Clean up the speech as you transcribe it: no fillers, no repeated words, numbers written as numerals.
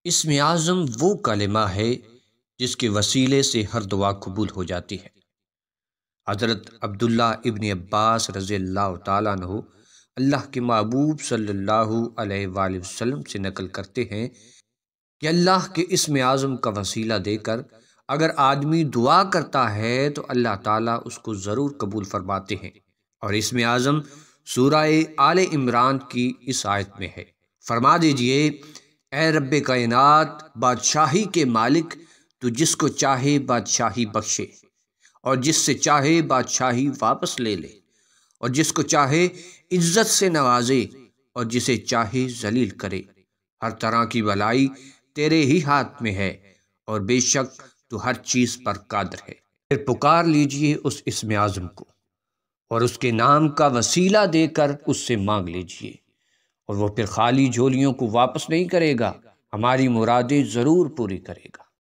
اسم اعظم وہ کلمہ ہے جس کے وسیلے سے ہر دعا قبول ہو جاتی ہے۔ حضرت عبداللہ ابن عباس رضی اللہ تعالیٰ عنہ اللہ کے محبوب صلی اللہ علیہ وآلہ وسلم سے نقل کرتے ہیں کہ اللہ کے اسم اعظم کا وسیلہ دے کر اگر آدمی دعا کرتا ہے تو اللہ تعالیٰ اس کو ضرور قبول فرماتے ہیں۔ اور اسم اعظم سورہ آل عمران کی اس آیت میں ہے، فرما دیجئے اے رب کائنات، بادشاہی کے مالک، تو جس کو چاہے بادشاہی بخشے اور جس سے چاہے بادشاہی واپس لے لے، اور جس کو چاہے عزت سے نوازے اور جسے چاہے ذلیل کرے۔ ہر طرح کی بھلائی تیرے ہی ہاتھ میں ہے اور بے شک تو ہر چیز پر قادر ہے۔ پھر پکار لیجئے اس اسم اعظم کو اور اس کے نام کا وسیلہ دے کر اس سے مانگ لیجئے، اور وہ پھر خالی جھولیوں کو واپس نہیں کرے گا، ہماری مرادیں ضرور پوری کرے گا۔